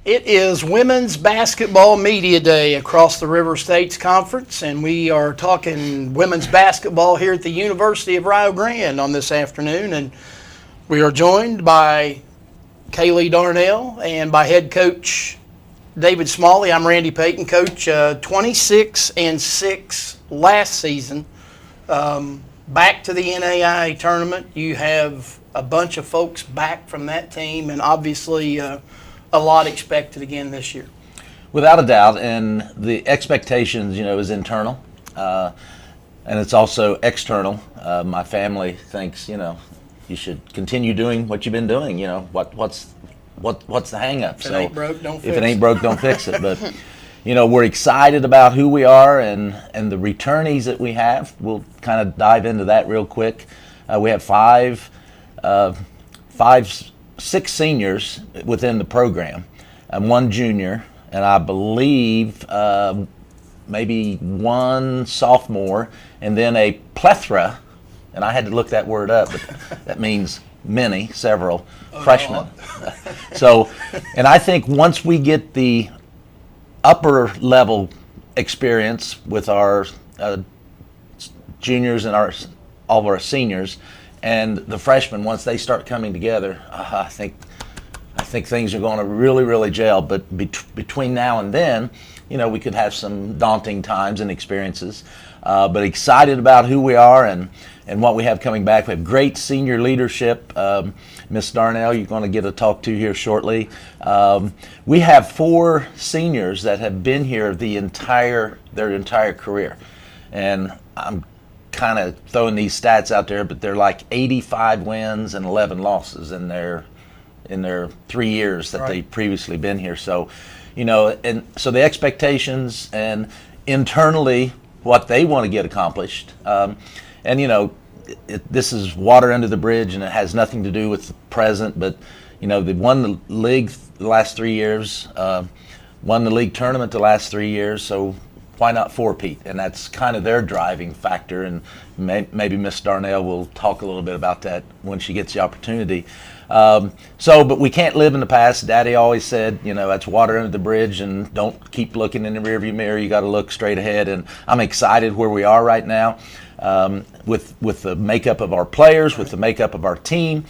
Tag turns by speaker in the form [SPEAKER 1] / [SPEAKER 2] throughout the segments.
[SPEAKER 1] It is Women's Basketball Media Day across the River States Conference, and we are talking women's basketball here at the University of Rio Grande on this afternoon. And we are joined by Kaylee Darnell and by head coach David Smalley. I'm Randy Payton. Coach, 26-6 last season. Back to the NAIA tournament. You have a bunch of folks back from that team, and obviously a lot expected again this year.
[SPEAKER 2] Without a doubt, and the expectations, is internal, and it's also external. My family thinks, you should continue doing what you've been doing. What's the hang-up?
[SPEAKER 1] If it ain't broke, don't fix it.
[SPEAKER 2] If it ain't broke, don't fix it. But we're excited about who we are and the returnees that we have. We'll kind of dive into that real quick. We have six seniors within the program, and one junior, and I believe maybe one sophomore, and then a plethora, and I had to look that word up, but that means several freshmen. So, and I think once we get the upper level experience with our juniors and all of our seniors, and the freshmen, once they start coming together, I think things are going to really, really gel. But between now and then, we could have some daunting times and experiences. But excited about who we are and what we have coming back. We have great senior leadership. Miss Darnell, you're going to get a talk to here shortly. We have 4 seniors that have been here their entire career, and I'm kind of throwing these stats out there, but they're like 85 wins and 11 losses in their 3 years that they've previously been here. So, and so the expectations and internally what they want to get accomplished, this is water under the bridge, and it has nothing to do with the present. But they've won the league the last 3 years, won the league tournament the last 3 years. So why not four-peat? And that's kind of their driving factor, and maybe Miss Darnell will talk a little bit about that when she gets the opportunity. But we can't live in the past. Daddy always said, that's water under the bridge, and don't keep looking in the rearview mirror. You got to look straight ahead, and I'm excited where we are right now with the makeup of our players, with the makeup of our team,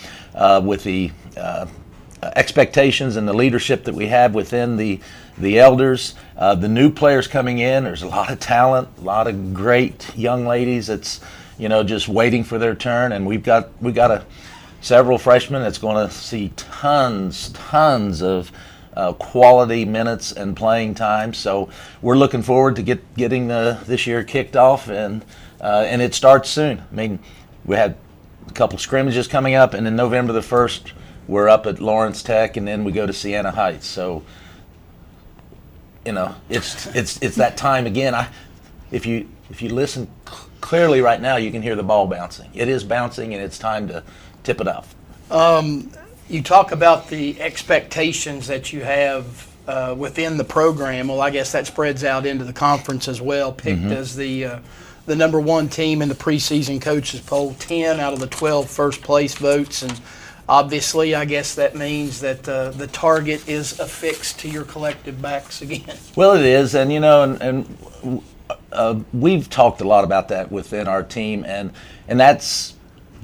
[SPEAKER 2] with the expectations and the leadership that we have within the elders, the new players coming in. There's a lot of talent, a lot of great young ladies that's just waiting for their turn, and we got several freshmen that's going to see tons of quality minutes and playing time. So we're looking forward to getting this year kicked off, and it starts soon. I mean, we had a couple scrimmages coming up, and then November the 1st we're up at Lawrence Tech, and then we go to Siena Heights. So it's that time again. If you listen clearly right now, you can hear the ball bouncing. It is bouncing, and it's time to tip it off.
[SPEAKER 1] You talk about the expectations that you have within the program. Well, I guess that spreads out into the conference as well. Picked as the number 1 team in the preseason coaches poll, 10 out of the 12 first place votes, and obviously, I guess that means that the target is affixed to your collective backs again.
[SPEAKER 2] Well, it is, and we've talked a lot about that within our team, and that's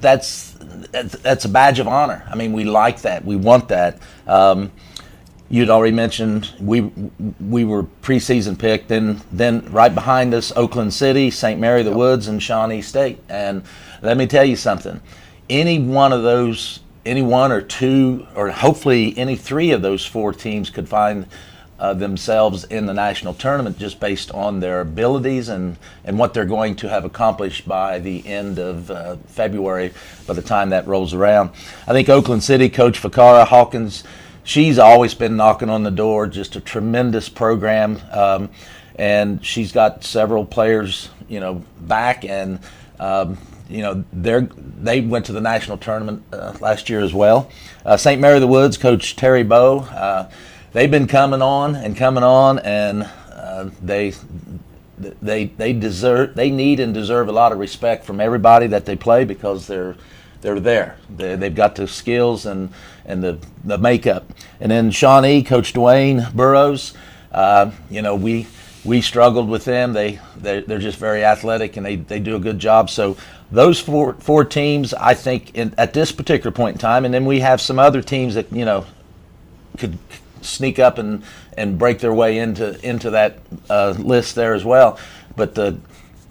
[SPEAKER 2] a badge of honor. I mean, we like that. We want that. You'd already mentioned we were preseason picked, then right behind us, Oakland City, St. Mary the Woods, and Shawnee State. And let me tell you something. Any one or two, or hopefully any 3 of those 4 teams could find themselves in the national tournament just based on their abilities and what they're going to have accomplished by the end of February, by the time that rolls around. I think Oakland City, Coach Fakara Hawkins, she's always been knocking on the door, just a tremendous program, and she's got several players, back, and they went to the national tournament last year as well. St. Mary the Woods, Coach Terry Bowe, they've been coming on, and they need and deserve a lot of respect from everybody that they play, because they're they're there. They've got the skills and the makeup. And then Shawnee, Coach Dwayne Burrows, we struggled with them. They're just very athletic, and they do a good job. So those four teams, I think, at this particular point in time, and then we have some other teams that could sneak up and break their way into that list there as well. But the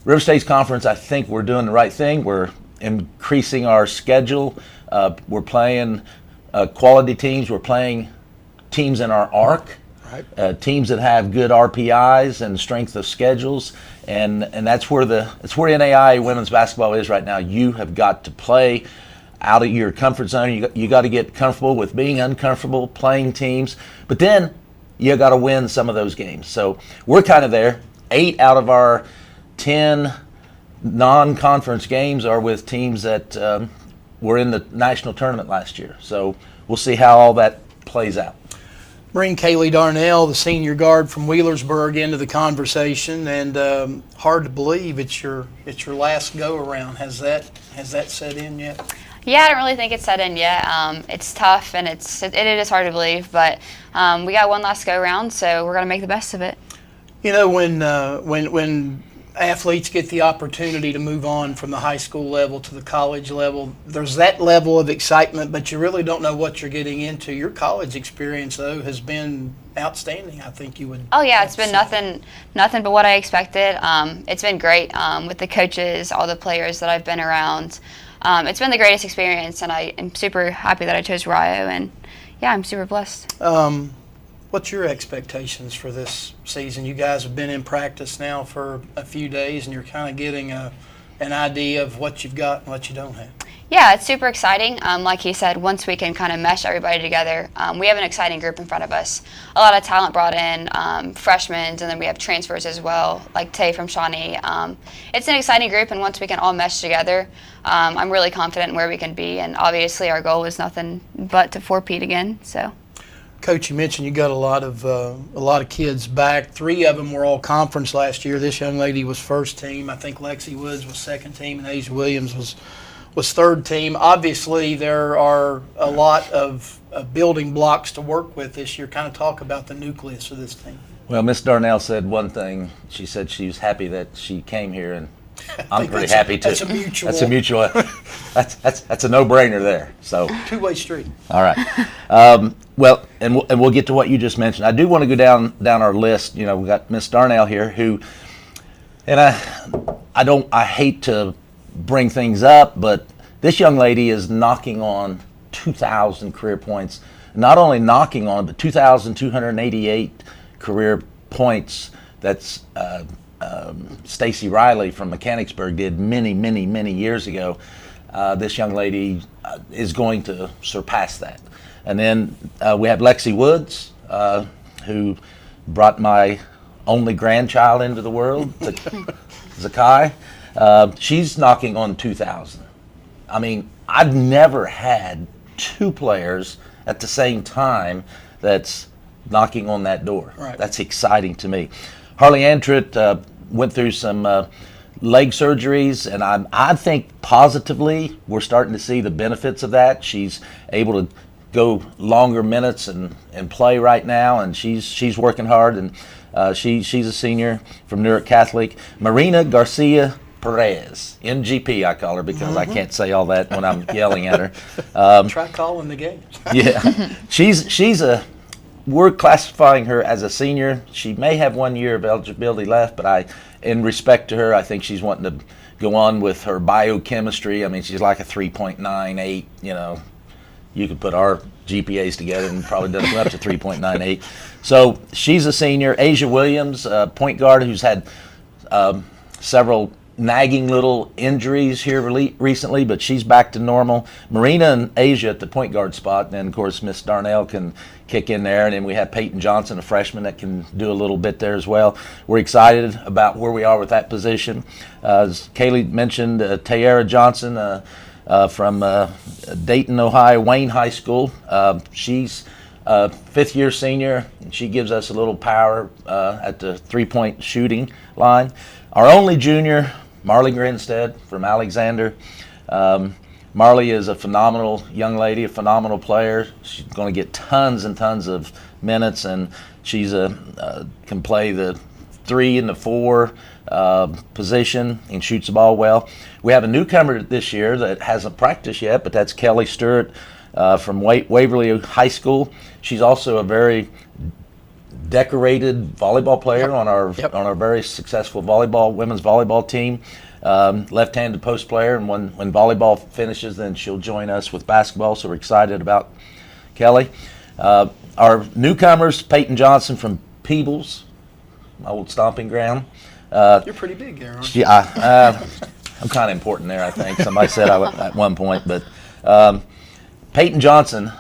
[SPEAKER 2] River States Conference, I think we're doing the right thing. We're increasing our schedule. We're playing quality teams. We're playing teams in our arc. Right. Teams that have good RPIs and strength of schedules, and that's where NAI women's basketball is right now. You have got to play out of your comfort zone. You got to get comfortable with being uncomfortable, playing teams, but then you got to win some of those games. So we're kind of there. 8 out of our 10 non-conference games are with teams that were in the national tournament last year. So we'll see how all that plays out.
[SPEAKER 1] Bring Kaylee Darnell, the senior guard from Wheelersburg, into the conversation, and hard to believe it's your last go around. Has that set in yet?
[SPEAKER 3] Yeah, I don't really think it's set in yet. It's tough, and it is hard to believe, but we got one last go around, so we're gonna make the best of it.
[SPEAKER 1] When athletes get the opportunity to move on from the high school level to the college level, there's that level of excitement, but you really don't know what you're getting into. Your college experience, though, has been outstanding. I think you would.
[SPEAKER 3] Oh yeah, it's been nothing but what I expected. It's been great with the coaches, all the players that I've been around. It's been the greatest experience, and I am super happy that I chose Rio, and yeah, I'm super blessed.
[SPEAKER 1] What's your expectations for this season? You guys have been in practice now for a few days, and you're kind of getting an idea of what you've got and what you don't have.
[SPEAKER 3] Yeah, it's super exciting. Like he said, once we can kind of mesh everybody together, we have an exciting group in front of us. A lot of talent brought in, freshmen, and then we have transfers as well, like Tay from Shawnee. It's an exciting group, and once we can all mesh together, I'm really confident in where we can be. And obviously, our goal is nothing but to four-peat again. So.
[SPEAKER 1] Coach, you mentioned you got a lot of kids back. 3 of them were all conference last year. This young lady was first team. I think Lexi Woods was second team, and Asia Williams was third team. Obviously, there are a lot of building blocks to work with this year. Kind of talk about the nucleus of this team.
[SPEAKER 2] Well, Miss Darnell said one thing. She said she was happy that she came here, and I'm pretty happy too.
[SPEAKER 1] That's a mutual.
[SPEAKER 2] That's a mutual. That's a no-brainer there. So
[SPEAKER 1] two-way street.
[SPEAKER 2] All right. Well, and we'll get to what you just mentioned. I do want to go down our list. We got Miss Darnell here, who, and I hate to bring things up, but this young lady is knocking on 2,000 career points. Not only knocking on, but 2,288 career points. That's Stacy Riley from Mechanicsburg did many years ago. This young lady is going to surpass that. And then we have Lexi Woods, who brought my only grandchild into the world, Zakai. She's knocking on 2,000. I mean, I've never had 2 players at the same time that's knocking on that door.
[SPEAKER 1] Right.
[SPEAKER 2] That's exciting to me. Harley Antritt went through some leg surgeries, and I think positively we're starting to see the benefits of that. She's able to go longer minutes and play right now, and she's working hard, and she's a senior from Newark Catholic. Marina Garcia Perez, MGP I call her because I can't say all that when I'm yelling at her.
[SPEAKER 1] Try calling the game.
[SPEAKER 2] Yeah, we're classifying her as a senior. She may have 1 year of eligibility left, but in respect to her, I think she's wanting to go on with her biochemistry. I mean, she's like a 3.98, You could put our GPAs together and probably doesn't go up to 3.98. So she's a senior. Asia Williams, point guard, who's had several nagging little injuries here recently, but she's back to normal. Marina and Asia at the point guard spot, and then, of course, Miss Darnell can kick in there. And then we have Payton Johnson, a freshman, that can do a little bit there as well. We're excited about where we are with that position. As Kaylee mentioned, Tayara Johnson, from Dayton, Ohio, Wayne High School. She's a fifth-year senior, and she gives us a little power at the three-point shooting line. Our only junior, Marley Grinstead from Alexander. Marley is a phenomenal young lady, a phenomenal player. She's going to get tons and tons of minutes, and she's can play the 3 and the 4 position and shoots the ball well. We have a newcomer this year that hasn't practiced yet, but that's Kelly Stewart from Waverly High School. She's also a very decorated volleyball player on our very successful women's volleyball team. Left-handed post player, and when volleyball finishes, then she'll join us with basketball. So we're excited about Kelly. Our newcomers, Payton Johnson from Peebles, my old stomping ground.
[SPEAKER 1] You're pretty big there, aren't you?
[SPEAKER 2] Yeah, I'm kind of important there, I think. Somebody said at one point, but Payton Johnson.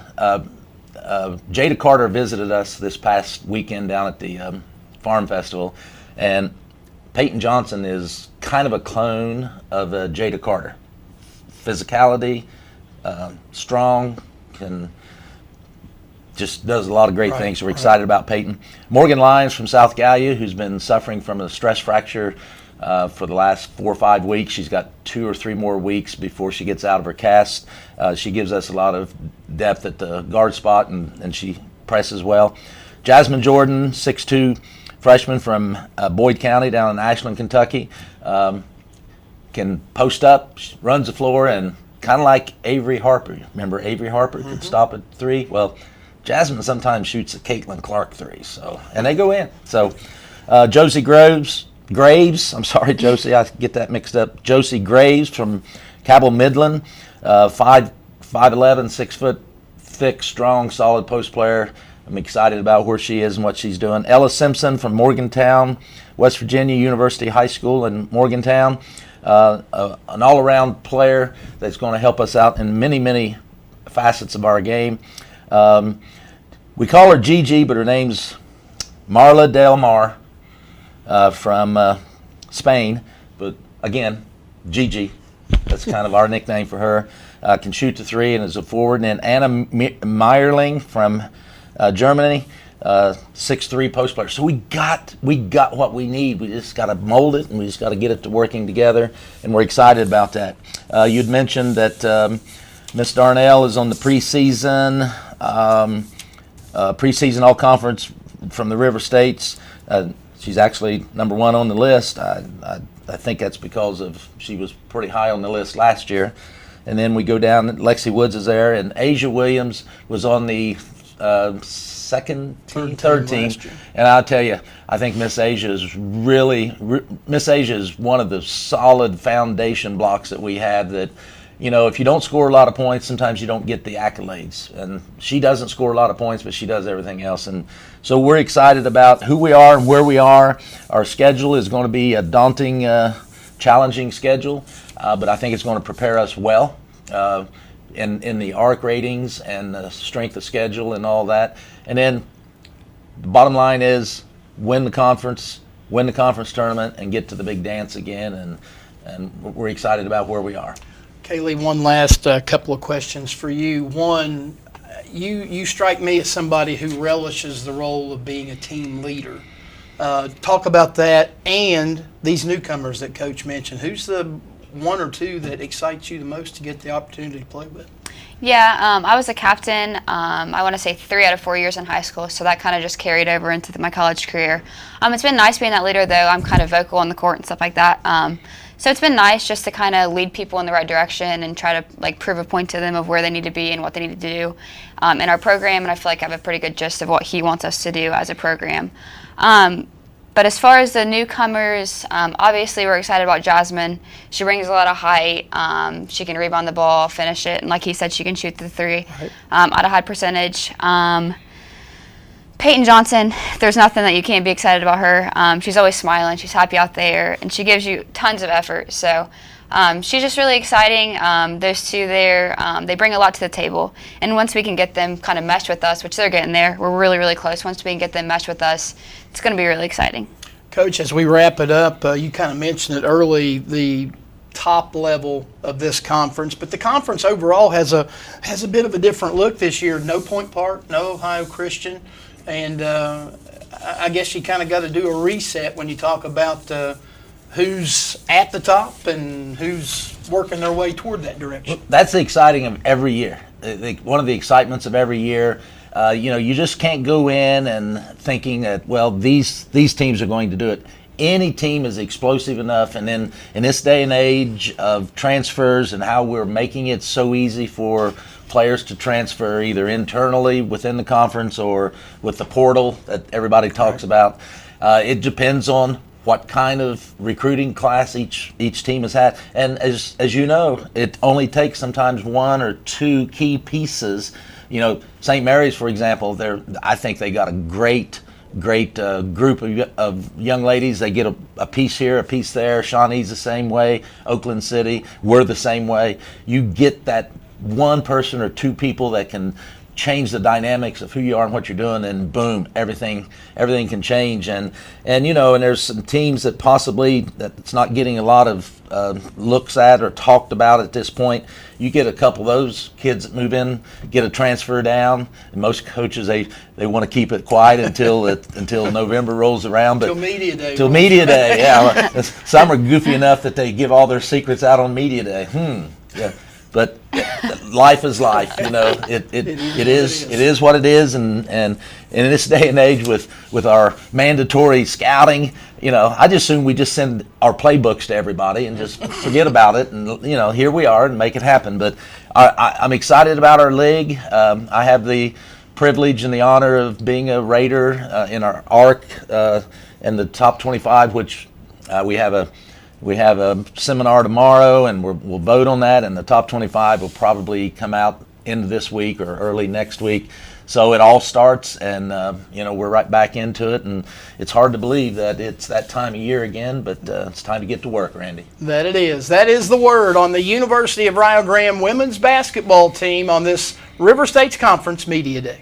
[SPEAKER 2] Jada Carter visited us this past weekend down at the Farm Festival, and Payton Johnson is kind of a clone of Jada Carter. Physicality, strong, just does a lot of great things. So we're excited about Payton. Morgan Lyons from South Gallia, who's been suffering from a stress fracture for the last 4 or 5 weeks. She's got 2 or 3 more weeks before she gets out of her cast. She gives us a lot of depth at the guard spot, and she presses well. Jasmine Jordan, 6'2", freshman from Boyd County down in Ashland, Kentucky. Can post up, runs the floor, and kind of like Avery Harper. Remember Avery Harper could stop at 3? Well, Jasmine sometimes shoots a Caitlin Clark 3, and they go in. So Josie Graves, I'm sorry, Josie, I get that mixed up. Josie Graves from Cabell Midland, 5'11", 6 foot, thick, strong, solid post player. I'm excited about where she is and what she's doing. Ella Simpson from Morgantown, West Virginia University High School in Morgantown. An all-around player that's going to help us out in many, many facets of our game. We call her Gigi, but her name's Marla Del Mar from Spain. But again, Gigi, that's kind of our nickname for her. Can shoot the 3 and is a forward. And then Anna Meyerling from Germany, 6'3" post player. So we got what we need. We just got to mold it, and we just got to get it to working together, and we're excited about that. You'd mentioned that Miss Darnell is on the preseason all-conference from the River States. She's actually number 1 on the list. I think that's because she was pretty high on the list last year. And then we go down, Lexi Woods is there, and Asia Williams was on the third team. And I'll tell you, I think Miss Asia is one of the solid foundation blocks that we have that, if you don't score a lot of points, sometimes you don't get the accolades. And she doesn't score a lot of points, but she does everything else. And so we're excited about who we are and where we are. Our schedule is going to be a daunting, challenging schedule, but I think it's going to prepare us well in the ARC ratings and the strength of schedule and all that. And then the bottom line is win the conference tournament, and get to the big dance again. And we're excited about where we are.
[SPEAKER 1] Kaylee, one last couple of questions for you. One, you strike me as somebody who relishes the role of being a team leader. Talk about that and these newcomers that Coach mentioned. Who's the 1 or 2 that excites you the most to get the opportunity to play with?
[SPEAKER 3] Yeah, I was a captain, I want to say 3 out of 4 years in high school, so that kind of just carried over into my college career. It's been nice being that leader, though. I'm kind of vocal on the court and stuff like that. So it's been nice just to kind of lead people in the right direction and try to prove a point to them of where they need to be and what they need to do in our program. And I feel like I have a pretty good gist of what he wants us to do as a program. But as far as the newcomers, obviously we're excited about Jasmine. She brings a lot of height. She can rebound the ball, finish it, and like he said, she can shoot the 3 at a high percentage. Payton Johnson, there's nothing that you can't be excited about her. She's always smiling. She's happy out there, and she gives you tons of effort. So she's just really exciting. Those 2 there, they bring a lot to the table. And once we can get them kind of meshed with us, which they're getting there, we're really, really close. Once we can get them meshed with us, it's going to be really exciting.
[SPEAKER 1] Coach, as we wrap it up, you kind of mentioned it early, the top level of this conference, but the conference overall has a bit of a different look this year. No Point Park, no Ohio Christian. And I guess you kind of got to do a reset when you talk about who's at the top and who's working their way toward that direction.
[SPEAKER 2] That's the exciting of every year. One of the excitements of every year. You just can't go in and thinking that, well, these teams are going to do it. Any team is explosive enough, and then in this day and age of transfers and how we're making it so easy for players to transfer either internally within the conference or with the portal that everybody talks about, it depends on what kind of recruiting class each team has had. And as you know, it only takes sometimes one or two key pieces. St. Mary's, for example, I think they got a great group of young ladies. They get a piece here, a piece there. Shawnee's the same way. Oakland City, we're the same way. You get that one person or two people that can change the dynamics of who you are and what you're doing, and boom, everything can change. And there's some teams that possibly that's not getting a lot of looks at or talked about at this point. You get a couple of those kids that move in, get a transfer down, and most coaches they want to keep it quiet until November rolls around. But
[SPEAKER 1] media day.
[SPEAKER 2] Till media day, yeah. Some are goofy enough that they give all their secrets out on media day. Yeah. But life is life, It is what it is, and in this day and age with our mandatory scouting, I just assume we just send our playbooks to everybody and just forget about it, and here we are and make it happen. But I'm excited about our league. I have the privilege and the honor of being a Raider in our ARC in the top 25, which we have a seminar tomorrow, and we'll vote on that, and the top 25 will probably come out into this week or early next week. So it all starts, and we're right back into it, and it's hard to believe that it's that time of year again, but it's time to get to work, Randy.
[SPEAKER 1] That it is. That is the word on the University of Rio Grande women's basketball team on this River States Conference Media Day.